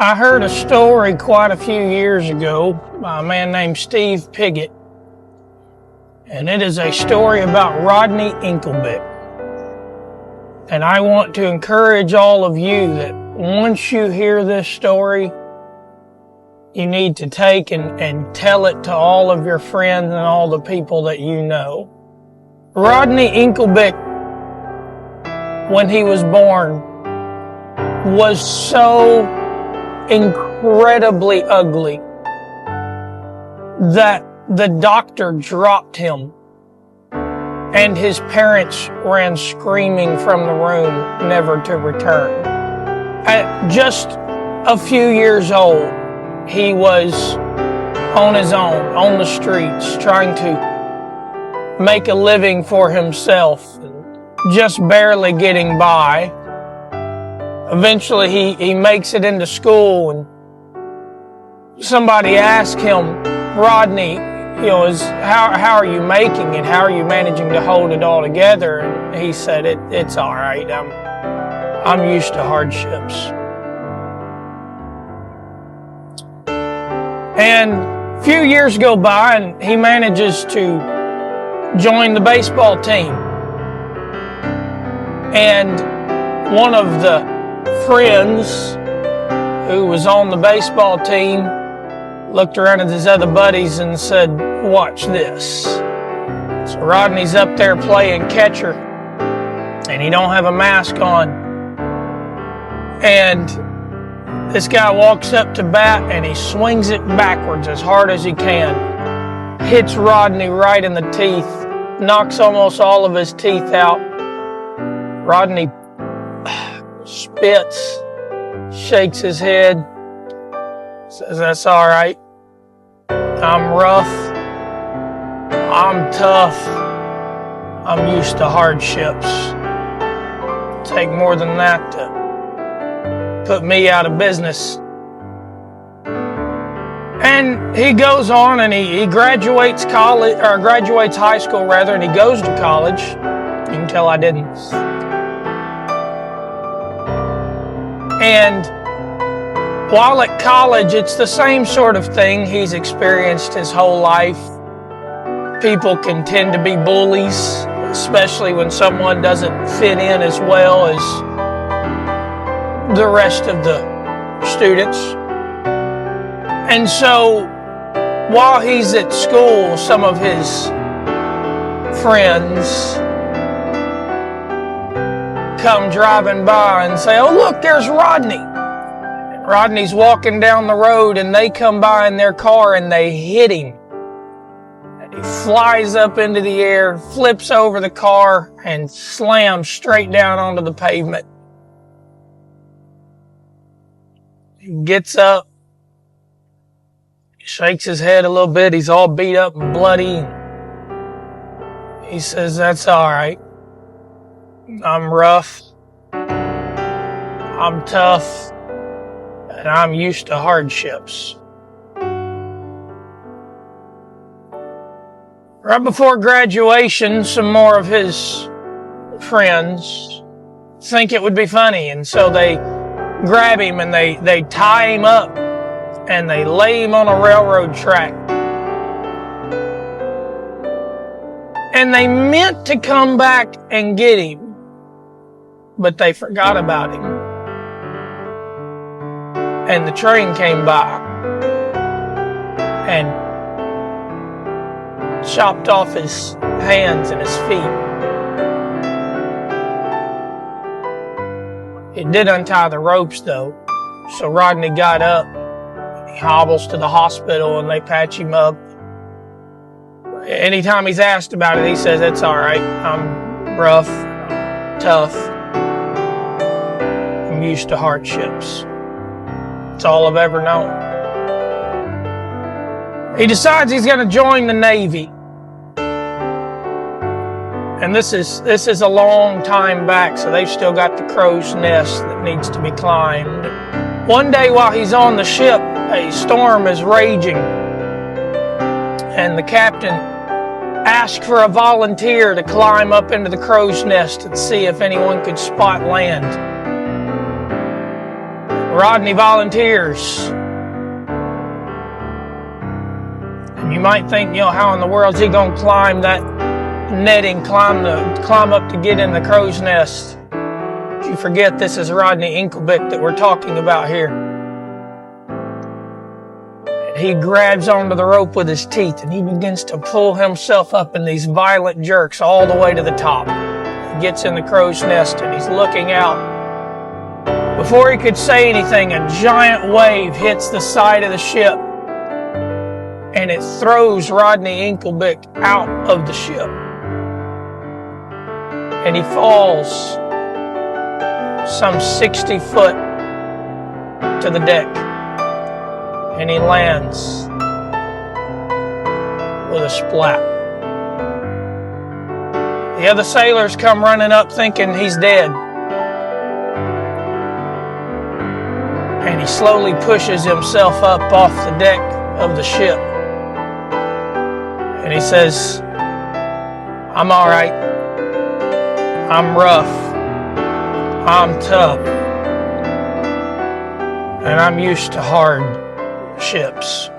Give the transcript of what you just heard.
I heard a story quite a few years ago by a man named Steve Piggott, and it is a story about Rodney Inklebick. And I want to encourage all of you that once you hear this story, you need to take and tell it to all of your friends and all the people that you know. Rodney Inklebick, when he was born, was so incredibly ugly that the doctor dropped him and his parents ran screaming from the room, never to return. At just a few years old, he was on his own, on the streets, trying to make a living for himself, just barely getting by. Eventually, he makes it into school, and somebody asked him, Rodney, how are you making it? How are you managing to hold it all together? And he said, it's all right. I'm used to hardships. And a few years go by, and he manages to join the baseball team. And one of the friends who was on the baseball team looked around at his other buddies and said, watch this. So Rodney's up there playing catcher, and he don't have a mask on. And this guy walks up to bat, and he swings it backwards as hard as he can. Hits Rodney right in the teeth, knocks almost all of his teeth out. Rodney spits, shakes his head, says, that's all right. I'm rough. I'm tough. I'm used to hardships. Take more than that to put me out of business. And he goes on and he graduates college, or graduates high school rather, and he goes to college. You can tell I didn't. And while at college, it's the same sort of thing he's experienced his whole life. People can tend to be bullies, especially when someone doesn't fit in as well as the rest of the students. And so while he's at school, some of his friends come driving by and say, oh, look, there's Rodney. And Rodney's walking down the road, and they come by in their car and they hit him. And he flies up into the air, flips over the car, and slams straight down onto the pavement. He gets up, shakes his head a little bit. He's all beat up and bloody. He says, that's all right. I'm rough, I'm tough, and I'm used to hardships. Right before graduation, some more of his friends think it would be funny, and so they grab him and they tie him up and they lay him on a railroad track. And they meant to come back and get him, but they forgot about him. And the train came by and chopped off his hands and his feet. It did untie the ropes though, so Rodney got up, he hobbles to the hospital and they patch him up. Anytime he's asked about it, he says, it's all right. I'm rough, tough. I'm used to hardships. It's all I've ever known. He decides he's going to join the Navy. And this is a long time back, so they've still got the crow's nest that needs to be climbed. One day while he's on the ship, a storm is raging. And the captain asked for a volunteer to climb up into the crow's nest and see if anyone could spot land. Rodney volunteers. And you might think, how in the world is he going to climb that netting, climb up to get in the crow's nest? But you forget this is Rodney Inklebick that we're talking about here. And he grabs onto the rope with his teeth and he begins to pull himself up in these violent jerks all the way to the top. He gets in the crow's nest and he's looking out. Before he could say anything, a giant wave hits the side of the ship and it throws Rodney Inklebick out of the ship. And he falls some 60 foot to the deck. And he lands with a splat. The other sailors come running up thinking he's dead. And he slowly pushes himself up off the deck of the ship. And he says, I'm all right. I'm rough. I'm tough. And I'm used to hard ships.